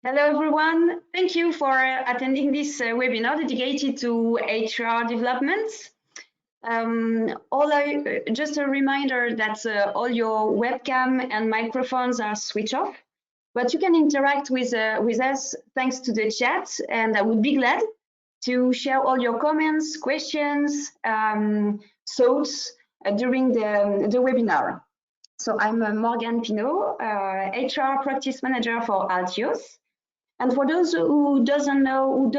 Hello, everyone. Thank you for attending this webinar dedicated to HR developments. Just a reminder that all your webcam and microphones are switched off, but you can interact with us thanks to the chat, and I would be glad to share all your comments, questions, thoughts during the webinar. So I'm Morgane Pinault, HR Practice Manager for ALTIOS. And for those who don't know,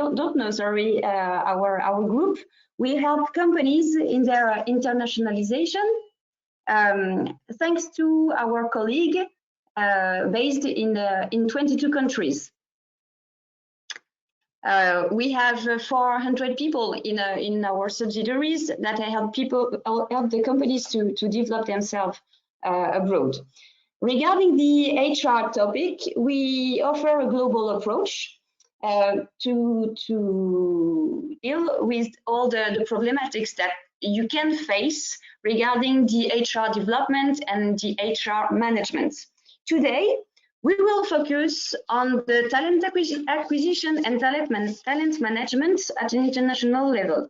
our group, we help companies in their internationalization, thanks to our colleague based in 22 countries. We have 400 people in our subsidiaries that help the companies to develop themselves abroad. Regarding the HR topic, we offer a global approach to deal with all the problematics that you can face regarding the HR development and the HR management. Today, we will focus on the talent acquisition and talent management at an international level,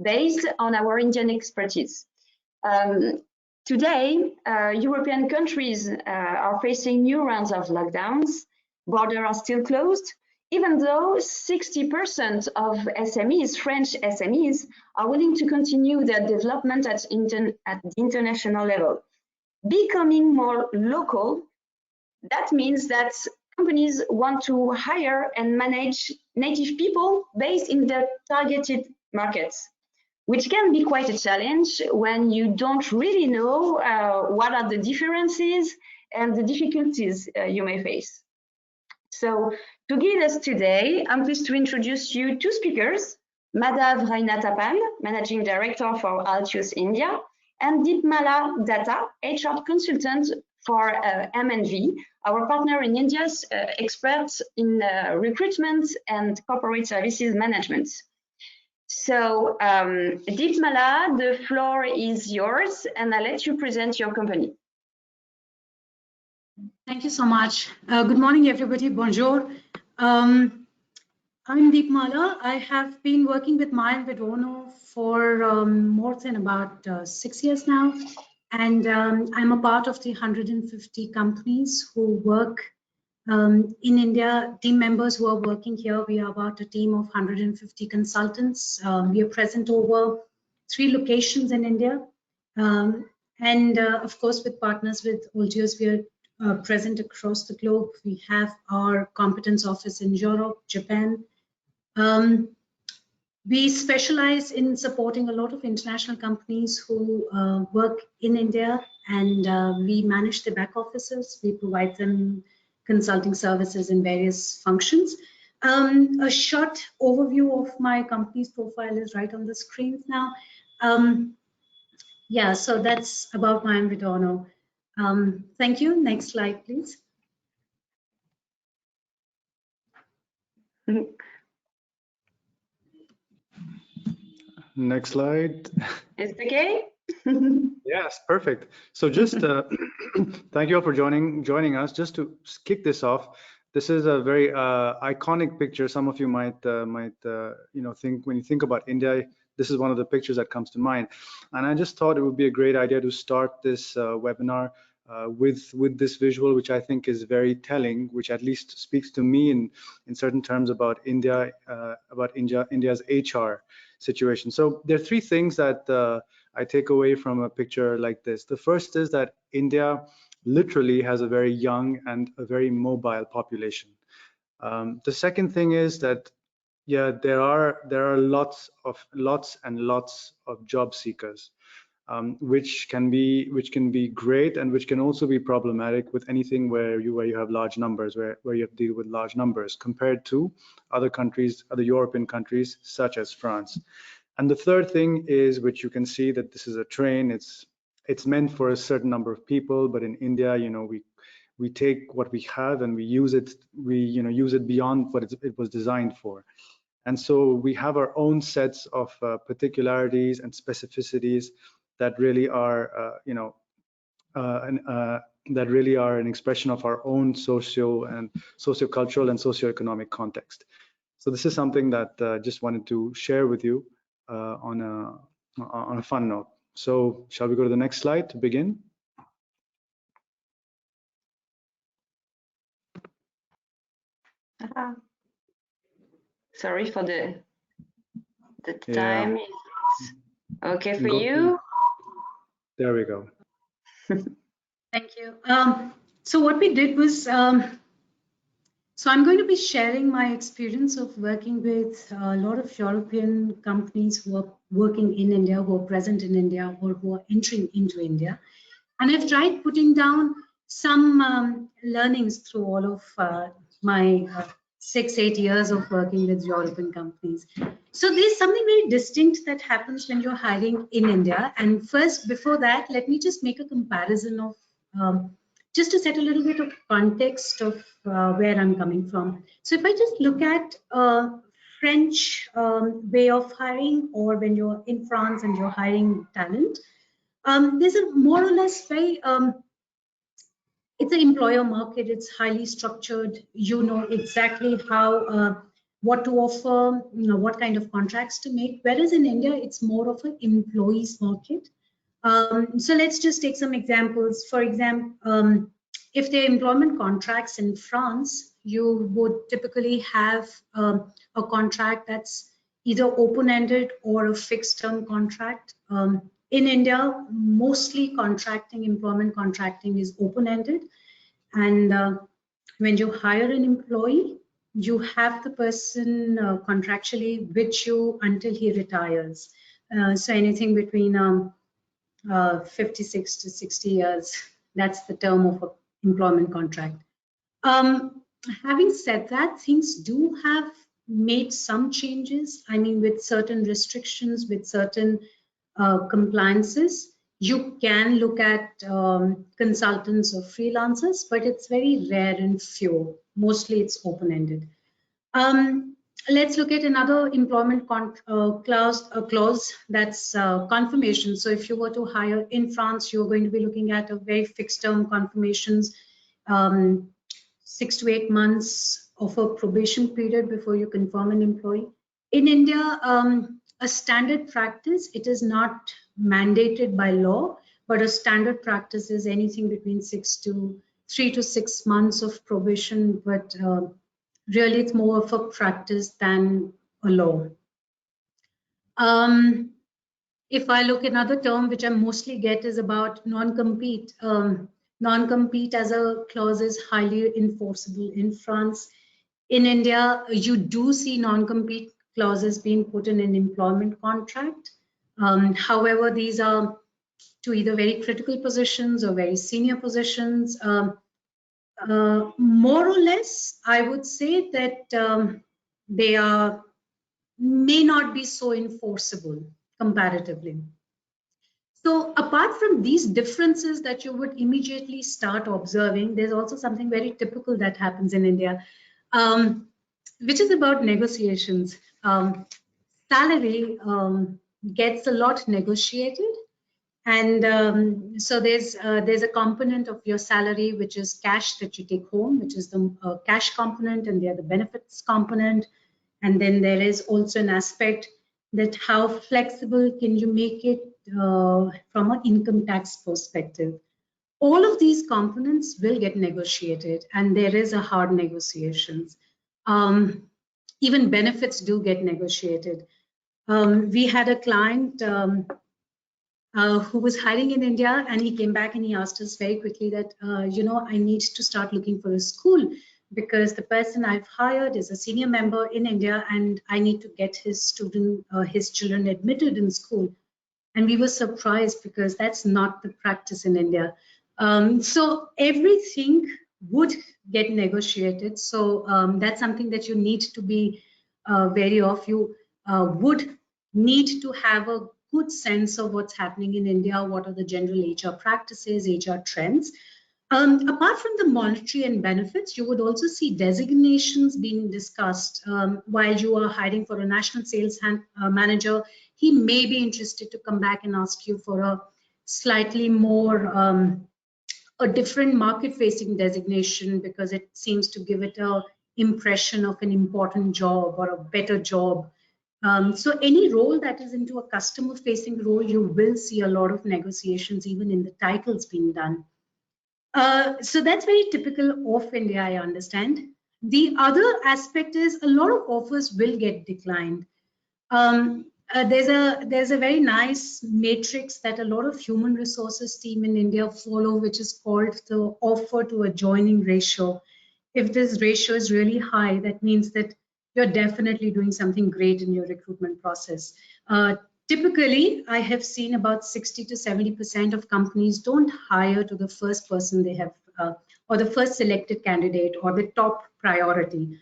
based on our Indian expertise. Today, European countries are facing new rounds of lockdowns. Borders are still closed, even though 60% of SMEs, French SMEs, are willing to continue their development at the international level. Becoming more local, that means that companies want to hire and manage native people based in their targeted markets, which can be quite a challenge when you don't really know what are the differences and the difficulties you may face. So to guide us today, I'm pleased to introduce you two speakers, Madhav Rainatapan, Managing Director for ALTIOS India, and Deepmala Datta, HR Consultant for M&V, our partner in India's experts in recruitment and corporate services management. So, Deepmala, the floor is yours, and I'll let you present your company. Thank you so much. Good morning, everybody. Bonjour. I'm Deepmala. I have been working with Mayan Vidono for more than about 6 years now, and I'm a part of the 150 companies who work in India, team members who are working here. We are about a team of 150 consultants. We are present over 3 locations in India. And of course, with partners with ALTIOS, we are present across the globe. We have our competence office in Europe, Japan. We specialize in supporting a lot of international companies who work in India, and we manage the back offices. We provide them consulting services in various functions. A short overview of my company's profile is right on the screen now. Yeah, so that's about Mayan Vidono. Thank you. Next slide, please. Next slide. Is it okay? Yes, perfect. So just thank you all for joining us. Just to kick this off, this is a very iconic picture. Some of you might think, when you think about India, this is one of the pictures that comes to mind. And I just thought it would be a great idea to start this webinar with this visual, which I think is very telling, which at least speaks to me in certain terms about India, India's HR situation. So there are 3 things that I take away from a picture like this. The first is that India literally has a very young and a very mobile population. The second thing is that, yeah, there are lots and lots of job seekers, which can be great, and which can also be problematic with anything where you have large numbers, where you have to deal with large numbers compared to other countries, other European countries such as France. And the third thing is, which you can see, that this is a train. It's meant for a certain number of people, but in India, we take what we have and we use it. We use it beyond what it was designed for. And so we have our own sets of particularities and specificities that really are that really are an expression of our own socio-cultural and socio-economic context. So this is something that just wanted to share with you on a fun note. So shall we go to the next slide to begin? Sorry for the time. Yeah. Okay for you? There we go. Thank you. So what we did was, so I'm going to be sharing my experience of working with a lot of European companies who are working in India, who are present in India, or who are entering into India. And I've tried putting down some learnings through all of my 6-8 years of working with European companies. So there's something very distinct that happens when you're hiring in India. And first, before that, let me just make a comparison of, just to set a little bit of context of where I'm coming from. So if I just look at French way of hiring, or when you're in France and you're hiring talent, there's a more or less very, it's an employer market, it's highly structured, you know exactly how, what to offer, you know, what kind of contracts to make, whereas in India, it's more of an employees market. So let's just take some examples. For example, if there are employment contracts in France, you would typically have a contract that's either open-ended or a fixed-term contract. In India, mostly employment contracting is open-ended. And when you hire an employee, you have the person contractually with you until he retires. So anything between 56 to 60 years, that's the term of an employment contract. Having said that, things do have made some changes. I mean, with certain restrictions, with certain compliances, you can look at consultants or freelancers, but it's very rare and few. Mostly it's open-ended. Let's look at another employment clause that's confirmation. So if you were to hire in France, you're going to be looking at a very fixed term confirmations, 6 to 8 months of a probation period before you confirm an employee. In India, a standard practice, it is not mandated by law, but a standard practice is anything between 3 to 6 months of probation, but really it's more of a practice than a law. If I look at another term which I mostly get is about non-compete. Non-compete as a clause is highly enforceable in France. In India, you do see non-compete clauses being put in an employment contract. However, these are to either very critical positions or very senior positions. More or less, I would say that they may not be so enforceable comparatively. So apart from these differences that you would immediately start observing, there's also something very typical that happens in India, which is about negotiations. Salary gets a lot negotiated. And so there's a component of your salary which is cash that you take home, which is the cash component, and there the benefits component. And then there is also an aspect that how flexible can you make it from an income tax perspective. All of these components will get negotiated, and there is a hard negotiations. Even benefits do get negotiated. We had a client who was hiring in India, and he came back and he asked us very quickly that, I need to start looking for a school because the person I've hired is a senior member in India and I need to get his children admitted in school. And we were surprised because that's not the practice in India. So everything would get negotiated. So that's something that you need to be wary of. You would need to have a good sense of what's happening in India, what are the general HR practices, HR trends. Apart from the monetary and benefits, you would also see designations being discussed while you are hiring for a national sales manager. He may be interested to come back and ask you for a slightly more a different market-facing designation because it seems to give it a impression of an important job or a better job. So any role that is into a customer-facing role, you will see a lot of negotiations even in the titles being done. So that's very typical of India, I understand. The other aspect is a lot of offers will get declined. There's a very nice matrix that a lot of human resources team in India follow, which is called the offer to adjoining ratio. If this ratio is really high, that means that you're definitely doing something great in your recruitment process. Typically, I have seen about 60 to 70% of companies don't hire to the first person they have, or the first selected candidate, or the top priority,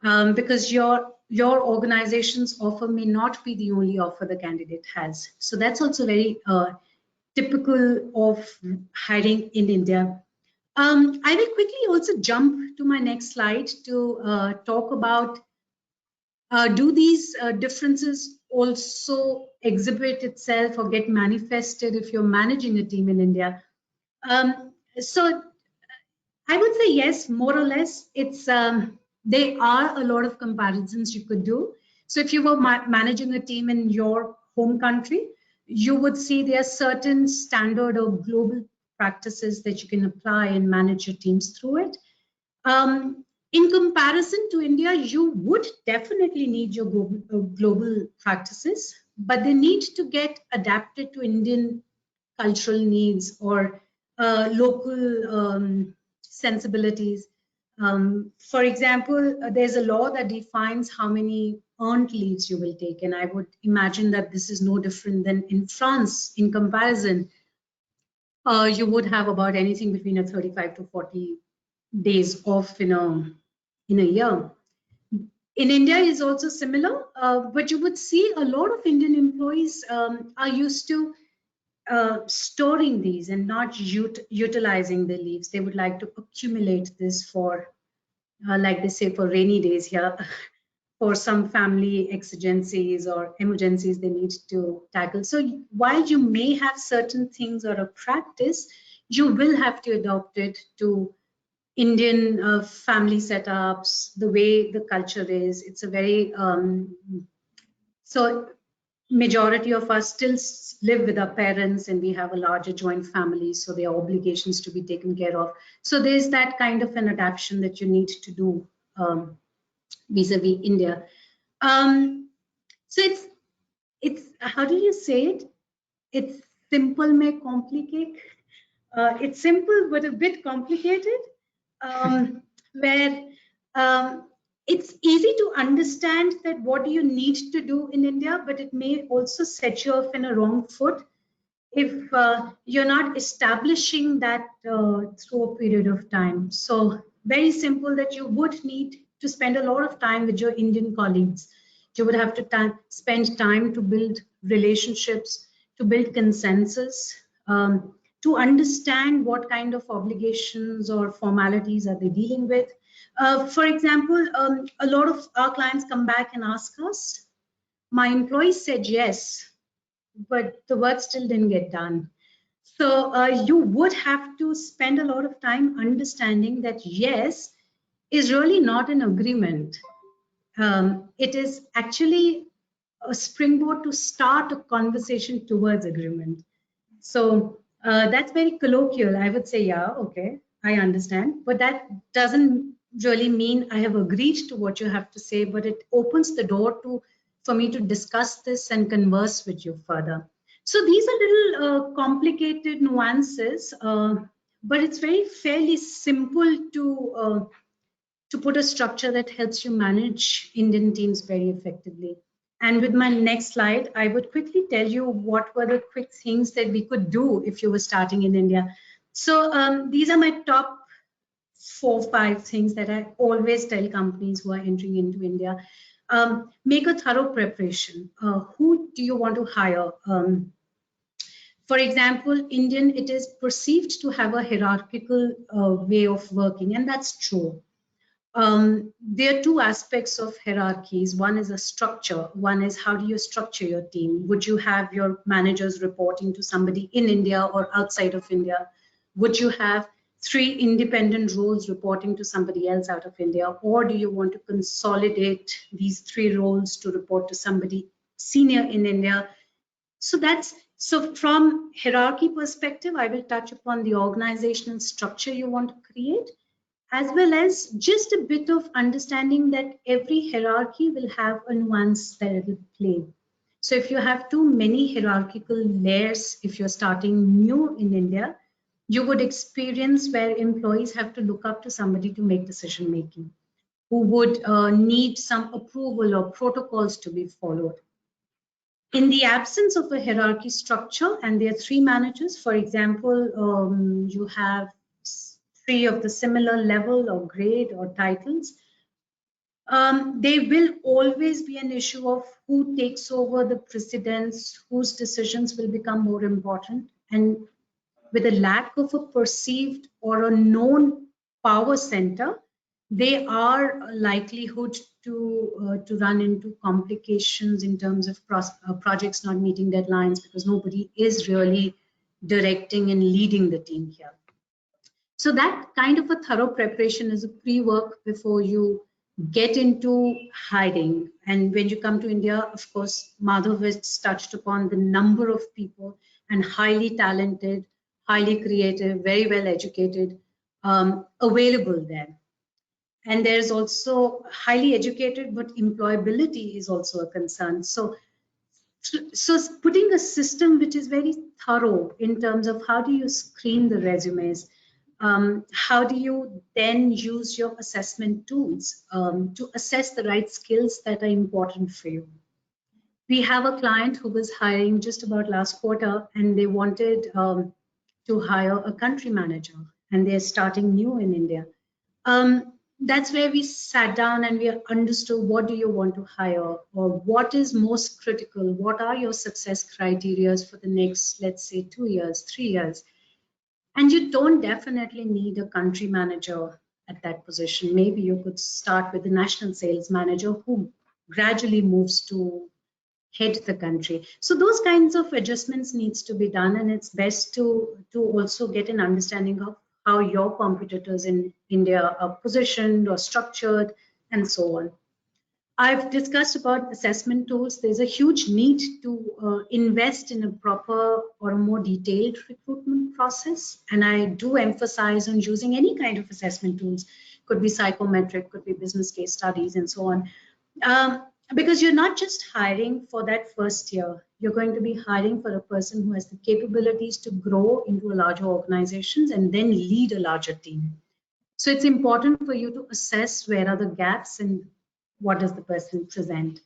because your organization's offer may not be the only offer the candidate has. So that's also very typical of hiring in India. I will quickly also jump to my next slide to talk about do these differences also exhibit itself or get manifested if you're managing a team in India? So I would say yes, more or less. It's there are a lot of comparisons you could do. So if you were managing a team in your home country, you would see there are certain standard or global practices that you can apply and manage your teams through it. In comparison to India, you would definitely need your global practices, but they need to get adapted to Indian cultural needs or local sensibilities. For example, there's a law that defines how many earned leaves you will take, and I would imagine that this is no different than in France. In comparison, you would have about anything between 35 to 40 days off in a year. In India is also similar, but you would see a lot of Indian employees are used to storing these and not utilizing the leaves. They would like to accumulate this for, like they say, for rainy days here, for some family exigencies or emergencies they need to tackle. So while you may have certain things or a practice, you will have to adopt it to Indian family setups, the way the culture is. It's a very, so majority of us still live with our parents and we have a larger joint family, so there are obligations to be taken care of. So there's that kind of an adaptation that you need to do vis-a-vis India. So it's how do you say it? It's simple may complicate. It's simple but a bit complicated, where it's easy to understand that what do you need to do in India, but it may also set you off in a wrong foot if you're not establishing that through a period of time. So very simple that you would need to spend a lot of time with your Indian colleagues. You would have to spend time to build relationships, to build consensus, to understand what kind of obligations or formalities are they dealing with. For example, a lot of our clients come back and ask us, my employee said yes, but the work still didn't get done. So you would have to spend a lot of time understanding that yes is really not an agreement. It is actually a springboard to start a conversation towards agreement. So that's very colloquial. I would say, yeah, okay, I understand. But that doesn't really mean I have agreed to what you have to say, but it opens the door for me to discuss this and converse with you further. So these are little complicated nuances, but it's very fairly simple to put a structure that helps you manage Indian teams very effectively. And with my next slide, I would quickly tell you what were the quick things that we could do if you were starting in India. So these are my top 4 or 5 things that I always tell companies who are entering into India. Make a thorough preparation. Who do you want to hire? For example, Indian, it is perceived to have a hierarchical way of working, and that's true. There are 2 aspects of hierarchies. One is a structure. One is how do you structure your team? Would you have your managers reporting to somebody in India or outside of India? Would you have 3 independent roles reporting to somebody else out of India, or do you want to consolidate these 3 roles to report to somebody senior in India? So from hierarchy perspective, I will touch upon the organizational structure you want to create, as well as just a bit of understanding that every hierarchy will have a nuance that it will play. So if you have too many hierarchical layers, if you're starting new in India, you would experience where employees have to look up to somebody to make decision making, who would need some approval or protocols to be followed. In the absence of a hierarchy structure, and there are 3 managers, for example, you have 3 of the similar level or grade or titles, there will always be an issue of who takes over the precedence, whose decisions will become more important. And with a lack of a perceived or a known power center, they are a likelihood to run into complications in terms of projects not meeting deadlines, because nobody is really directing and leading the team here. So that kind of a thorough preparation is a pre-work before you get into hiring. And when you come to India, of course, Madhav has touched upon the number of people and highly talented, highly creative, very well educated, available there. And there's also highly educated, but employability is also a concern. So putting a system which is very thorough in terms of how do you screen the resumes, how do you then use your assessment tools to assess the right skills that are important for you. We have a client who was hiring just about last quarter, and they wanted to hire a country manager, and they're starting new in India. That's where we sat down and we understood, what do you want to hire, or what is most critical? What are your success criteria for the next, let's say, 2 years, 3 years? And you don't definitely need a country manager at that position. Maybe you could start with the national sales manager who gradually moves to head the country. So those kinds of adjustments needs to be done, and it's best to also get an understanding of how your competitors in India are positioned or structured, and so on. I've discussed about assessment tools. There's a huge need to invest in a proper or a more detailed recruitment process. And I do emphasize on using any kind of assessment tools. Could be psychometric, could be business case studies, and so on. Because you're not just hiring for that first year. You're going to be hiring for a person who has the capabilities to grow into a larger organizations and then lead a larger team. So it's important for you to assess where are the gaps and what does the person present.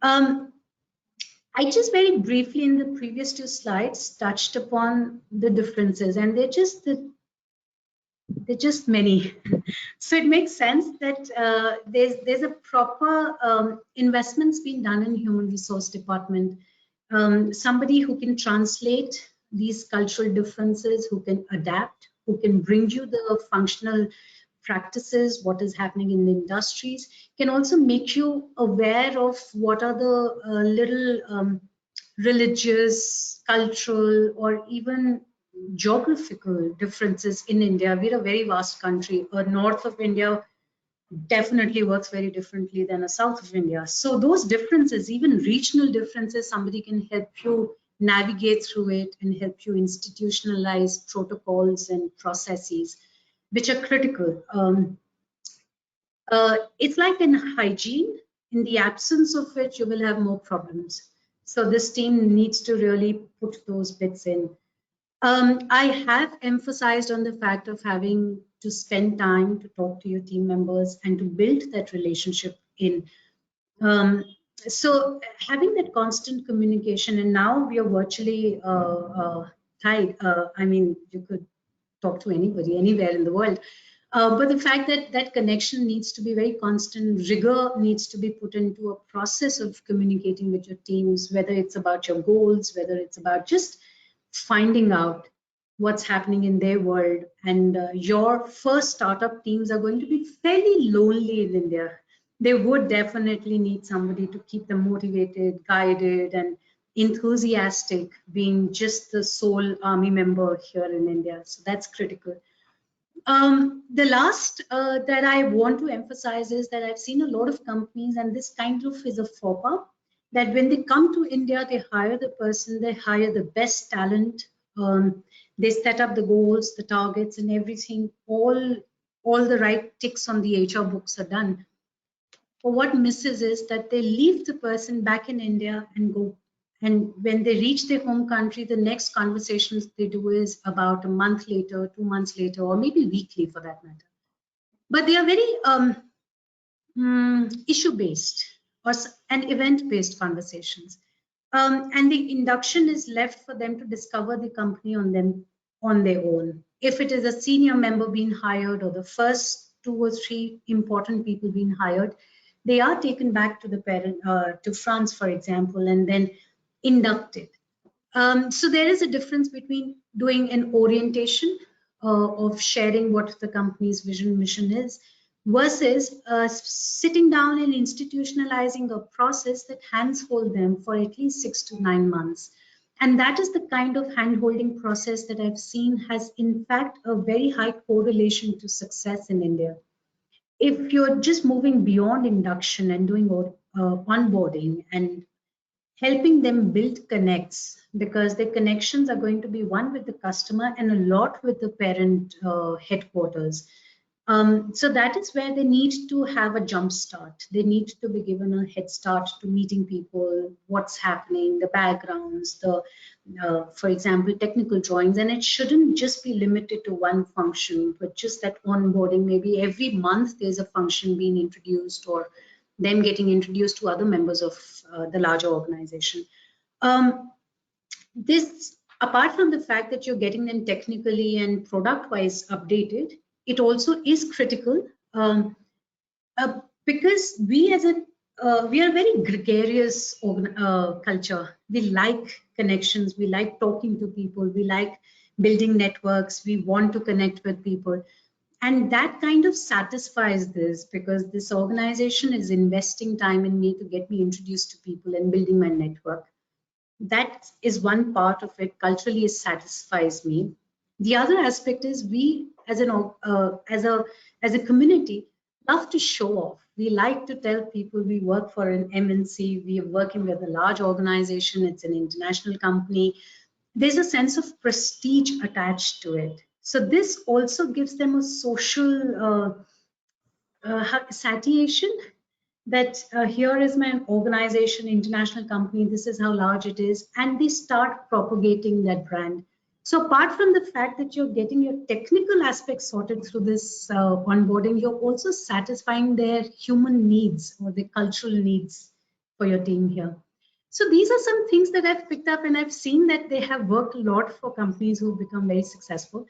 I just very briefly in the previous 2 slides touched upon the differences, and they're just many. So it makes sense that there's a proper investments being done in human resource department. Somebody who can translate these cultural differences, who can adapt, who can bring you the functional practices, what is happening in the industries, can also make you aware of what are the little religious, cultural, or even geographical differences in India. We're a very vast country. A north of India definitely works very differently than a south of India. So those differences, even regional differences, somebody can help you navigate through it and help you institutionalize protocols and processes, which are critical. It's like in hygiene. In the absence of which, you will have more problems. So this team needs to really put those bits in. I have emphasized on the fact of having to spend time to talk to your team members and to build that relationship in. So having that constant communication, and now we are virtually tied. I mean, you could talk to anybody, anywhere in the world. But the fact that that connection needs to be very constant, rigor needs to be put into a process of communicating with your teams, whether it's about your goals, whether it's about just finding out what's happening in their world. And your first startup teams are going to be fairly lonely in India. They would definitely need somebody to keep them motivated, guided, and enthusiastic, being just the sole army member here in India. So that's critical. The last that I want to emphasize is that I've seen a lot of companies, and this kind of is a faux pas, that when they come to India, they hire the person, they hire the best talent, they set up the goals, the targets, and everything. All the right ticks on the HR books are done. But what misses is that they leave the person back in India and go. And when they reach their home country, the next conversations they do is about a month later, 2 months later, or maybe weekly for that matter. But they are very issue-based and event-based conversations. And the induction is left for them to discover the company on their own. If it is a senior member being hired or the first 2 or 3 important people being hired, they are taken back to the parent, to France, for example, and then inducted. So there is a difference between doing an orientation of sharing what the company's vision mission is versus sitting down and institutionalizing a process that hands-hold them for at least 6 to 9 months. And that is the kind of hand-holding process that I've seen has in fact a very high correlation to success in India. If you're just moving beyond induction and doing onboarding and helping them build connects, because the connections are going to be one with the customer and a lot with the parent headquarters. So that is where they need to have a jump start. They need to be given a head start to meeting people, what's happening, the backgrounds, for example, technical drawings. And it shouldn't just be limited to one function, but just that onboarding. Maybe every month there's a function being introduced or them getting introduced to other members of the larger organization. This, apart from the fact that you're getting them technically and product-wise updated, it also is critical because we are a very gregarious culture. We like connections, we like talking to people, we like building networks, we want to connect with people. And that kind of satisfies this because this organization is investing time in me to get me introduced to people and building my network. That is one part of it. Culturally, it satisfies me. The other aspect is we, as a community, love to show off. We like to tell people we work for an MNC, we are working with a large organization, it's an international company. There's a sense of prestige attached to it. So this also gives them a social satiation that here is my organization, international company, this is how large it is, and they start propagating that brand. So apart from the fact that you're getting your technical aspects sorted through this onboarding, you're also satisfying their human needs or the cultural needs for your team here. So these are some things that I've picked up, and I've seen that they have worked a lot for companies who've become very successful.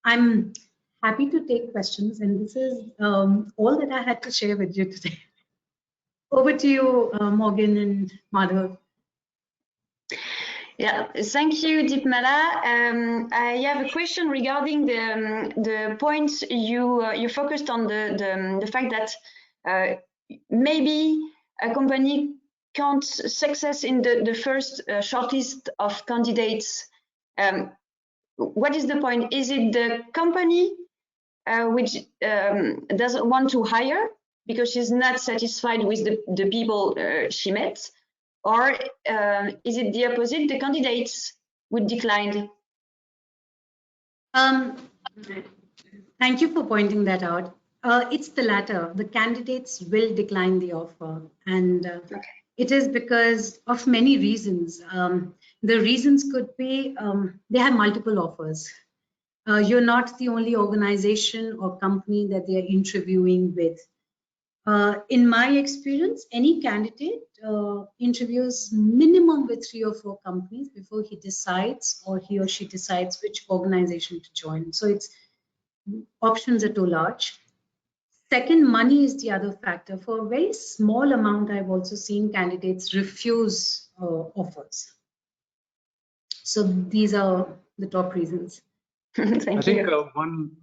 I'm happy to take questions, and this is all that I had to share with you today. Over to you, Morgan and Madhav. Yeah, thank you, Deepmala. I have a question regarding the points you focused on the fact that maybe a company can't success in the first shortlist of candidates. What is the point? Is it the company which doesn't want to hire because she's not satisfied with the people she met? Or is it the opposite, the candidates would decline? Thank you for pointing that out. It's the latter. The candidates will decline the offer. And okay. It is because of many reasons. The reasons could be they have multiple offers. You're not the only organization or company that they're interviewing with. In my experience, any candidate interviews minimum with 3 or 4 companies before he decides or he or she decides which organization to join. So it's options are too large. Second, money is the other factor. For a very small amount, I've also seen candidates refuse offers. So these are the top reasons. Thank you. I think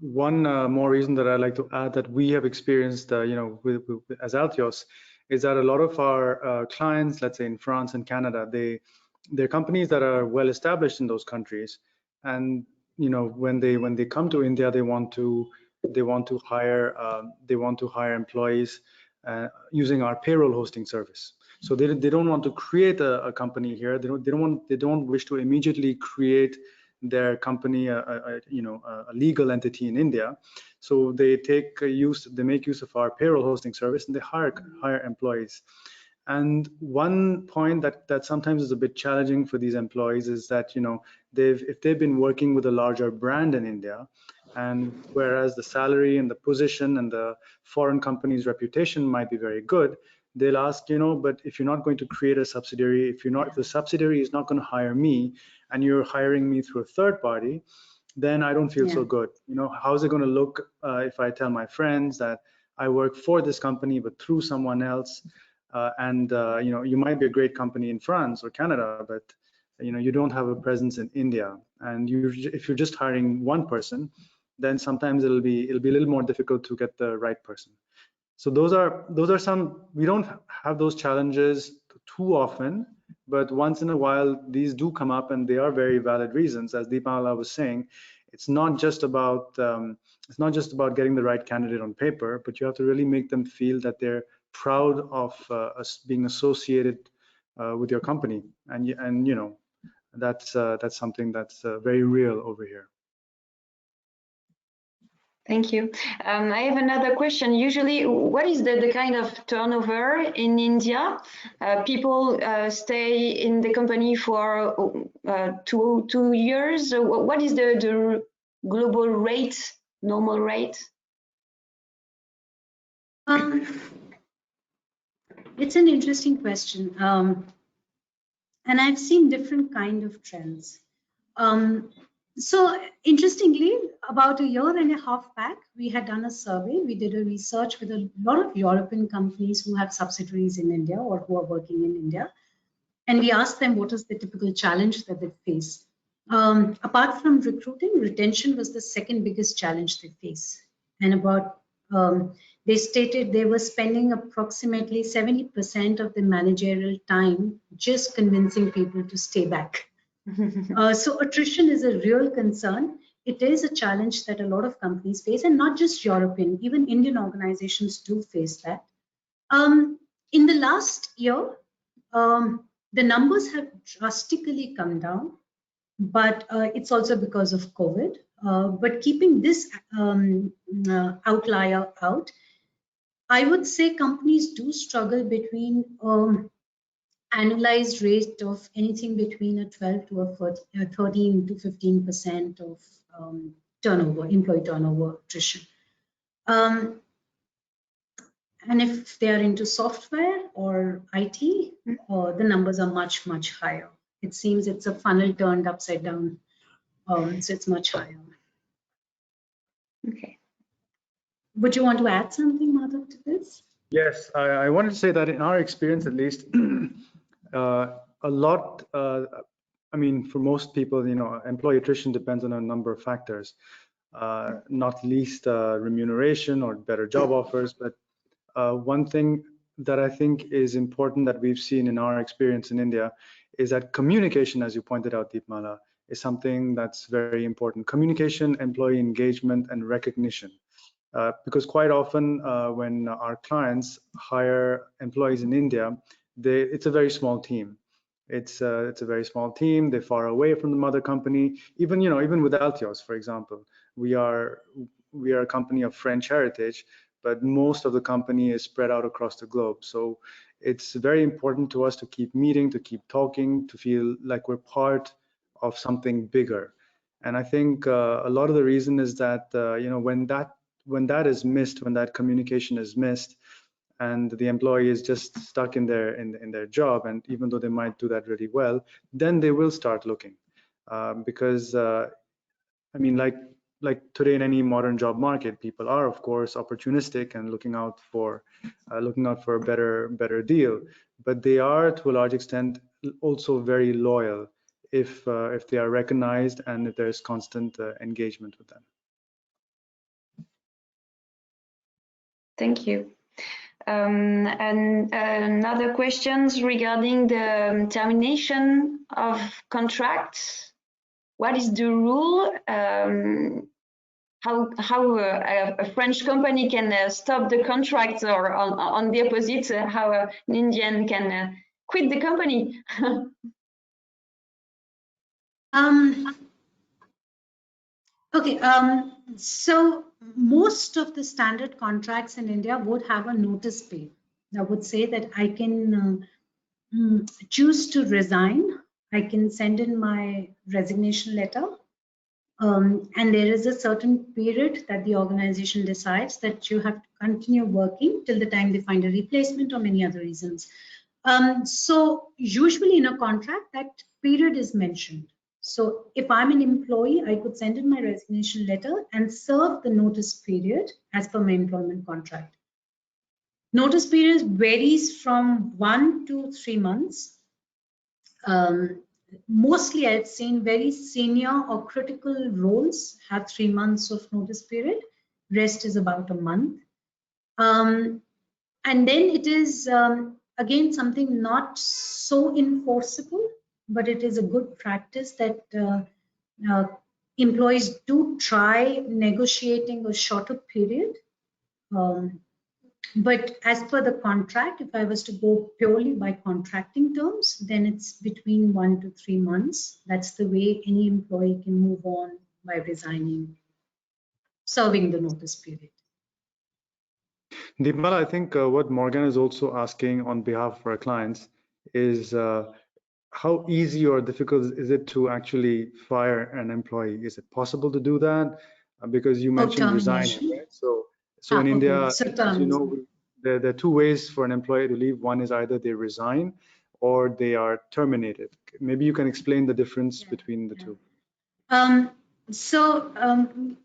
one more reason that I'd like to add that we have experienced, as ALTIOS, is that a lot of our clients, let's say in France and Canada, they they're companies that are well established in those countries, and when they come to India, they want to hire employees using our payroll hosting service. So they don't want to create a company here. They don't wish to immediately create their company a legal entity in India. So they make use of our payroll hosting service, and they hire employees. And one point that sometimes is a bit challenging for these employees is that if they've been working with a larger brand in India, and whereas the salary and the position and the foreign company's reputation might be very good, they'll ask, but if you're not going to create a subsidiary, if the subsidiary is not going to hire me, and you're hiring me through a third party, then I don't feel so good. How's it going to look if I tell my friends that I work for this company but through someone else? You might be a great company in France or Canada, but you don't have a presence in India. And if you're just hiring one person, then sometimes it'll be a little more difficult to get the right person. So those are some. We don't have those challenges too often, but once in a while these do come up, and they are very valid reasons. As Deepmala was saying, it's not just about getting the right candidate on paper, but you have to really make them feel that they're proud of us being associated with your company, and that's something that's very real over here. Thank you. I have another question. Usually, what is the kind of turnover in India? People stay in the company for 2 years. What is the global rate, normal rate? It's an interesting question. And I've seen different kind of trends. So interestingly, about a year and a half back, we had done a survey. We did a research with a lot of European companies who have subsidiaries in India or who are working in India. And we asked them what is the typical challenge that they face. Apart from recruiting, retention was the second biggest challenge they face. And they stated they were spending approximately 70% of the managerial time just convincing people to stay back. So attrition is a real concern. It is a challenge that a lot of companies face, and not just European, even Indian organizations do face that. In the last year, the numbers have drastically come down, but it's also because of COVID. But keeping this outlier out, I would say companies do struggle between annualized rate of anything between a 12 to a 13 to 15% of turnover, employee turnover attrition. And if they are into software or IT, the numbers are much, much higher. It seems it's a funnel turned upside down, so it's much higher. Okay. Would you want to add something, Madhav, to this? Yes, I wanted to say that in our experience, at least, a lot. I mean, for most people, employee attrition depends on a number of factors, not least remuneration or better job offers. But one thing that I think is important that we've seen in our experience in India is that communication, as you pointed out, Deepmala, is something that's very important. Communication, employee engagement, and recognition. Because quite often when our clients hire employees in India, it's a very small team. It's a very small team. They're far away from the mother company. Even with ALTIOS, for example, we are a company of French heritage, but most of the company is spread out across the globe. So it's very important to us to keep meeting, to keep talking, to feel like we're part of something bigger. And I think a lot of the reason is that when that is missed, when that communication is missed, and the employee is just stuck in their job, and even though they might do that really well, then they will start looking, because I mean, like today in any modern job market, people are of course opportunistic and looking out for a better deal, but they are to a large extent also very loyal if they are recognized and if there's constant engagement with them. Thank you. And another questions regarding the termination of contracts. What is the rule? How a French company can stop the contract, or on the opposite, how an Indian can quit the company? Okay, so most of the standard contracts in India would have a notice period. I would say that I can choose to resign. I can send in my resignation letter. And there is a certain period that the organization decides that you have to continue working till the time they find a replacement or many other reasons. So usually in a contract, that period is mentioned. So if I'm an employee, I could send in my resignation letter and serve the notice period as per my employment contract. Notice period varies from 1 to 3 months. Mostly I've seen very senior or critical roles have 3 months of notice period. Rest is about a month. And then it is, again, something not so enforceable, but it is a good practice that employees do try negotiating a shorter period. But as per the contract, if I was to go purely by contracting terms, then it's between 1 to 3 months. That's the way any employee can move on by resigning, serving the notice period. Deepmala, I think what Morgan is also asking on behalf of our clients is how easy or difficult is it to actually fire an employee? Is it possible to do that? Because you mentioned resigning, right? So in India, as you know, there are 2 ways for an employee to leave. One is either they resign or they are terminated. Maybe you can explain the difference between the two.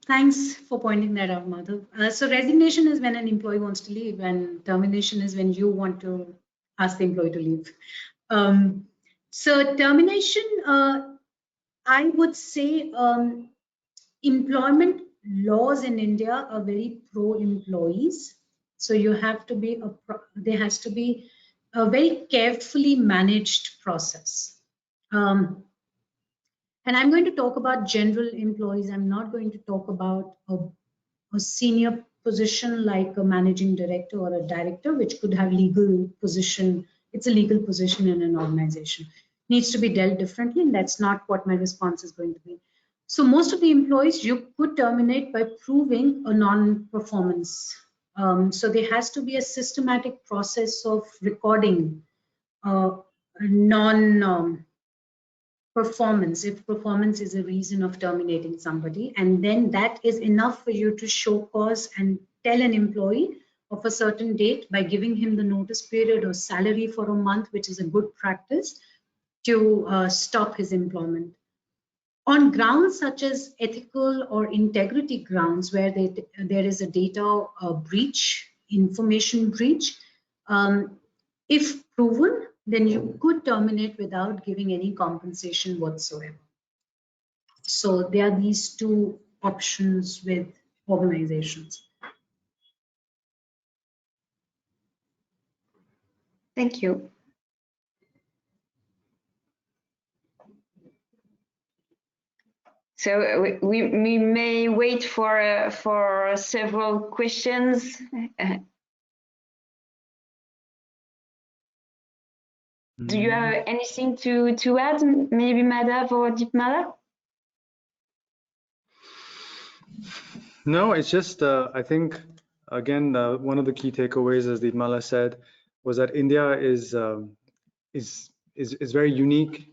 Thanks for pointing that out, Madhav. So resignation is when an employee wants to leave, and termination is when you want to ask the employee to leave. So termination, I would say employment laws in India are very pro-employees. So you have to be there has to be a very carefully managed process. And I'm going to talk about general employees. I'm not going to talk about a senior position like a managing director or a director, which could have legal position. It's a legal position in an organization. Needs to be dealt differently, and that's not what my response is going to be. So most of the employees you could terminate by proving a non-performance. So there has to be a systematic process of recording non-performance, if performance is a reason of terminating somebody, and then that is enough for you to show cause and tell an employee of a certain date by giving him the notice period or salary for a month, which is a good practice, to stop his employment. On grounds such as ethical or integrity grounds, where there is a data breach, information breach, if proven, then you could terminate without giving any compensation whatsoever. So there are these 2 options with organizations. Thank you. So we may wait for several questions. Do you have anything to add, maybe Madhav or Deepmala? No, it's just I think again one of the key takeaways, as Deepmala said, was that India is very unique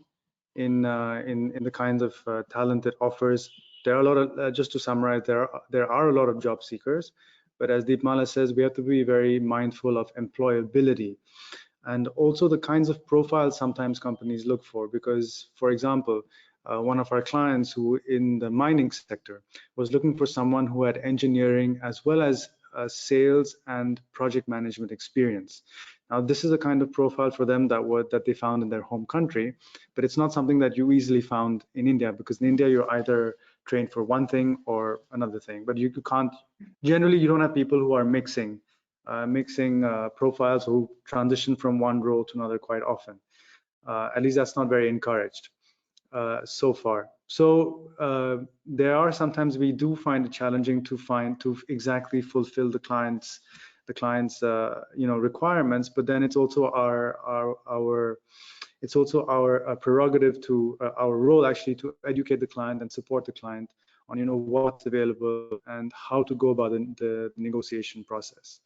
in the kinds of talent it offers. There are a lot of just to summarize, there are a lot of job seekers, but as Deepmala says, we have to be very mindful of employability and also the kinds of profiles sometimes companies look for. Because, for example, one of our clients who in the mining sector was looking for someone who had engineering as well as sales and project management experience. Now, this is a kind of profile for them that they found in their home country, but it's not something that you easily found in India, because in India you're either trained for one thing or another thing, but you can't. Generally, you don't have people who are mixing mixing profiles who transition from one role to another quite often. At least that's not very encouraged so far. So there are sometimes we do find it challenging to exactly fulfill the client's requirements, but then it's also our prerogative to our role actually to educate the client and support the client on what's available and how to go about the negotiation process.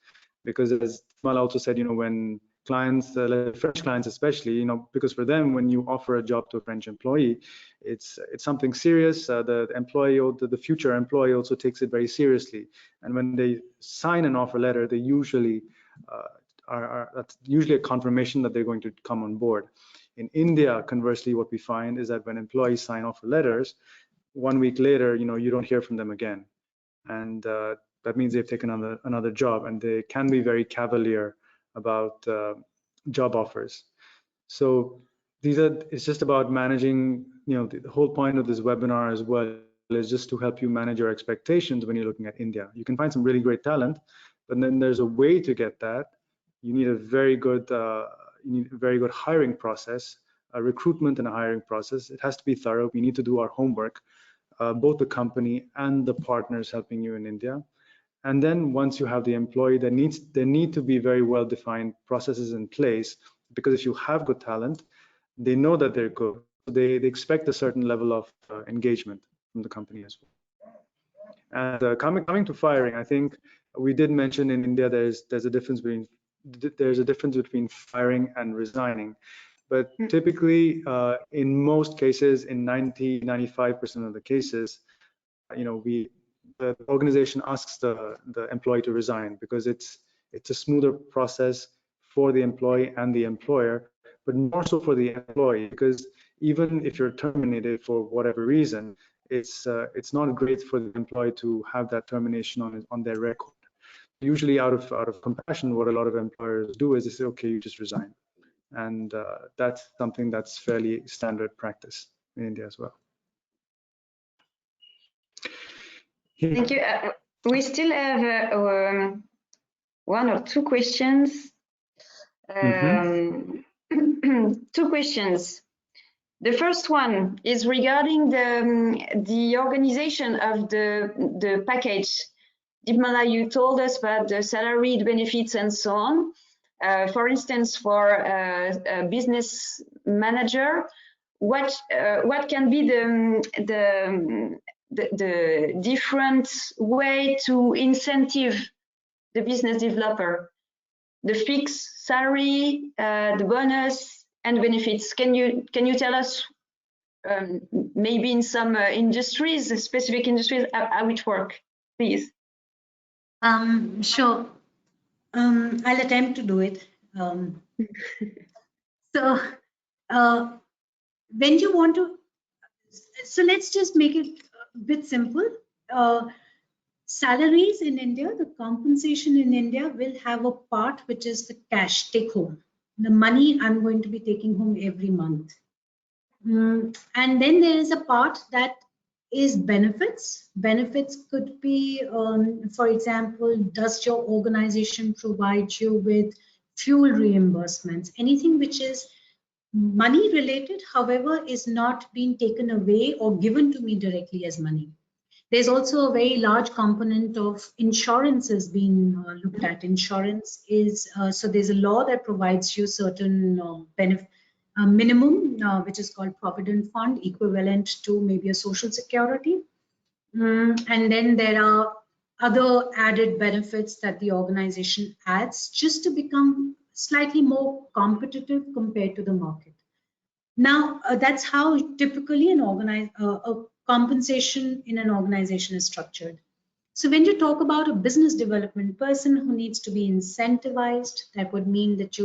Because as Mal also said, when clients, French clients especially, because for them, when you offer a job to a French employee, it's something serious. The employee or the future employee also takes it very seriously. And when they sign an offer letter, they usually that's usually a confirmation that they're going to come on board. In India, conversely, what we find is that when employees sign offer letters, 1 week later, you don't hear from them again, and that means they've taken another job, and they can be very cavalier about job offers. So it's just about managing. The whole point of this webinar as well is just to help you manage your expectations when you're looking at India. You can find some really great talent, but then there's a way to get that. You need a very good hiring process, a recruitment and a hiring process. It has to be thorough. We need to do our homework, both the company and the partners helping you in India. And then once you have the employee, there need to be very well-defined processes in place, because if you have good talent, they know that they're good. They expect a certain level of engagement from the company as well. And coming to firing, I think we did mention in India there's a difference between firing and resigning. But typically, in most cases, in 95% of the cases, the organization asks the employee to resign, because it's a smoother process for the employee and the employer, but more so for the employee, because even if you're terminated for whatever reason, it's not great for the employee to have that termination on their record. Usually, out of compassion, what a lot of employers do is they say, okay, you just resign. And that's something that's fairly standard practice in India as well. Thank you. We still have one or two questions. Two questions. The first one is regarding the organization of the package. Deepmala, you told us about the salary, benefits, and so on. For instance, for a business manager, what can be the different way to incentive the business developer? The fixed salary, the bonus, and benefits. Can you tell us maybe in some industries, specific industries, how it works, please? Sure. I'll attempt to do it. So when you want to, so let's just make it a bit simple. Salaries in India, the compensation in India will have a part which is the cash take home, the money I'm going to be taking home every month. And then there is a part that is benefits. Benefits could be, for example, does your organization provide you with fuel reimbursements? Anything which is money related, however, is not being taken away or given to me directly as money. There's also a very large component of insurances being looked at. Insurance is, so there's a law that provides you certain minimum, which is called Provident Fund, equivalent to maybe a social security. And then there are other added benefits that the organization adds just to become slightly more competitive compared to the market. Now, that's how typically a compensation in an organization is structured. So when you talk about a business development person who needs to be incentivized, that would mean that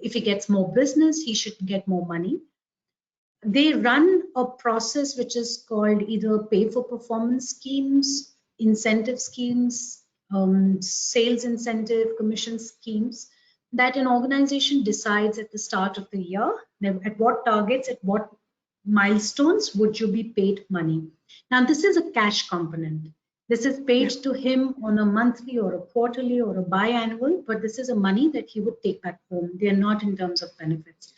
if he gets more business, he should get more money. They run a process which is called either pay for performance schemes, incentive schemes, sales incentive, commission schemes, that an organization decides at the start of the year, at what targets, at what milestones would you be paid money. Now, this is a cash component. This is paid to him on a monthly or a quarterly or a biannual, but this is a money that he would take back home. They are not in terms of benefits.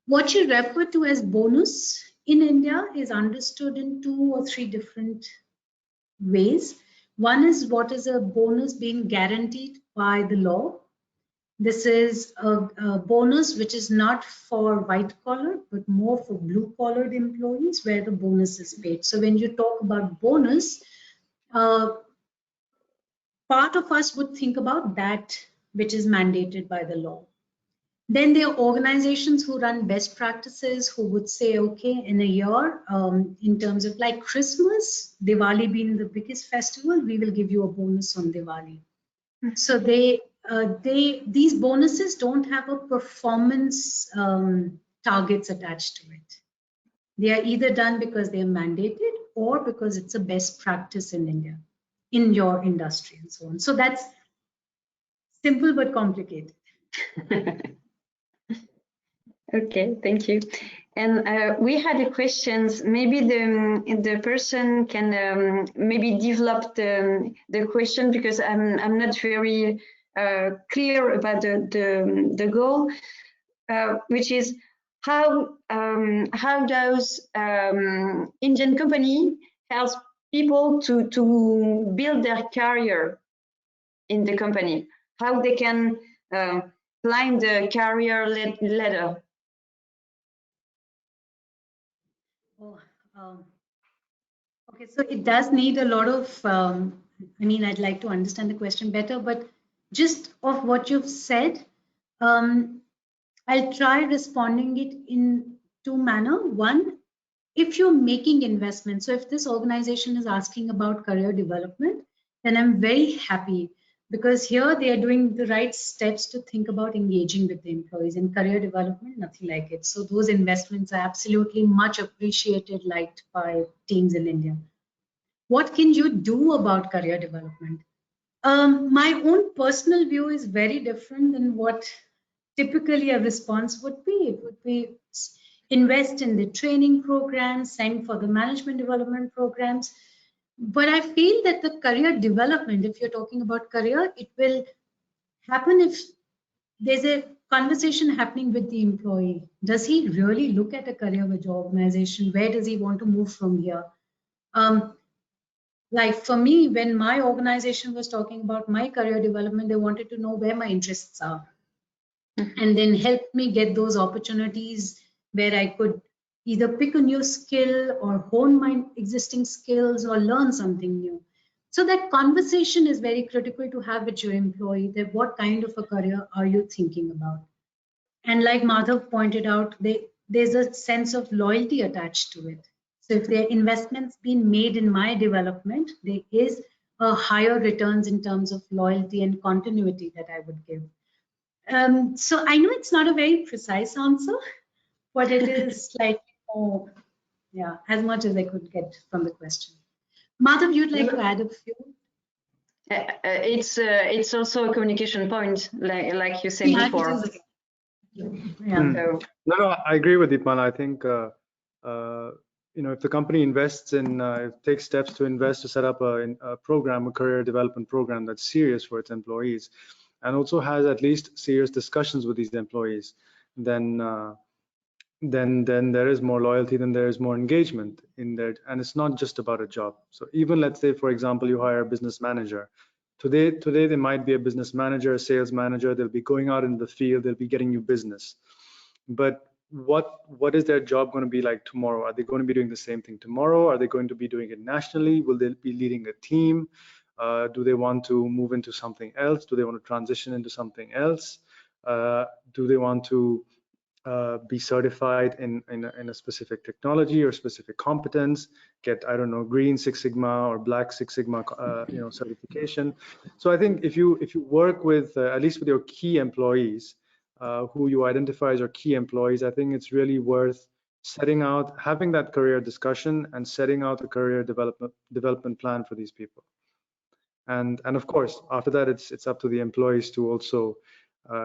What you refer to as bonus in India is understood in 2 or 3 different ways. One is what is a bonus being guaranteed by the law. This is a bonus which is not for white collar, but more for blue collared employees where the bonus is paid. So when you talk about bonus, part of us would think about that which is mandated by the law. Then there are organizations who run best practices who would say, okay, in a year, in terms of like Christmas, Diwali being the biggest festival, we will give you a bonus on Diwali. So these bonuses don't have a performance targets attached to it. They are either done because they are mandated or because it's a best practice in India, in your industry and so on. So that's simple but complicated. Okay, thank you. And we had a questions. Maybe the person can maybe develop the question, because I'm not very clear about the goal, which is how does Indian company helps people to build their career in the company? How they can climb the career ladder? Okay, so it does need a lot of, I mean, I'd like to understand the question better, but just of what you've said, I'll try responding it in 2 manners. One, if you're making investments, so if this organization is asking about career development, then I'm very happy, because here they are doing the right steps to think about engaging with the employees. In career development, nothing like it. So those investments are absolutely much appreciated, liked by teams in India. What can you do about career development? My own personal view is very different than what typically a response would be. It would be invest in the training programs, send for the management development programs. But I feel that the career development, if you're talking about career, it will happen if there's a conversation happening with the employee. Does he really look at a career with your organization? Where does he want to move from here? Like for me, when my organization was talking about my career development, they wanted to know where my interests are, and then help me get those opportunities where I could either pick a new skill or hone my existing skills or learn something new. So that conversation is very critical to have with your employee, that what kind of a career are you thinking about? And like Madhav pointed out, there's a sense of loyalty attached to it. So if there are investments being made in my development, there is a higher returns in terms of loyalty and continuity that I would give. So I know it's not a very precise answer, but it is slightly more, yeah, as much as I could get from the question. Madhav, you'd like to add a few? It's also a communication point, like you said before. Yeah. So. No, I agree with Deepmala. I think you know, if the company invests in, takes steps to invest to set up a program, a career development program that's serious for its employees, and also has at least serious discussions with these employees, then there is more loyalty, then there is more engagement in there, and it's not just about a job. So even let's say, for example, you hire a business manager. Today they might be a business manager, a sales manager. They'll be going out in the field. They'll be getting you business. But what is their job going to be like tomorrow? Are they going to be doing the same thing tomorrow? Are they going to be doing it nationally? Will they be leading a team? Do they want to move into something else? Do they want to transition into something else? Do they want to be certified in a specific technology or specific competence, get, I don't know, Green Six Sigma or Black Six Sigma, you know, certification. So I think if you work with at least with your key employees, who you identify as your key employees, I think it's really worth setting out, having that career discussion and setting out a career development plan for these people. And of course, after that, it's up to the employees to also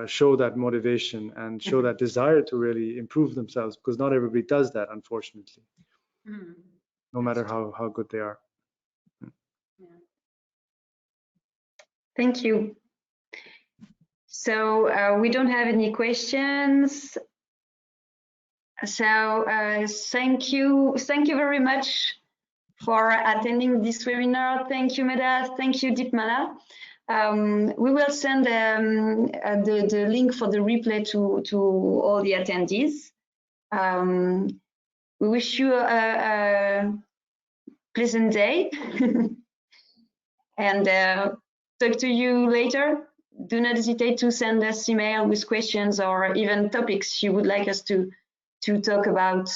show that motivation and show that desire to really improve themselves, because not everybody does that, unfortunately, no matter how good they are. Thank you. So we don't have any questions. So thank you very much for attending this webinar. Thank you, Meda. Thank you, Deepmala. We will send the link for the replay to all the attendees. We wish you a pleasant day and talk to you later. Do not hesitate to send us email with questions or even topics you would like us to talk about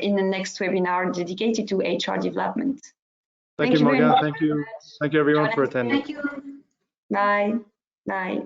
in the next webinar dedicated to HR development. Thank you, Morgan. Thank you everyone for attending. Thank you. Bye. Bye.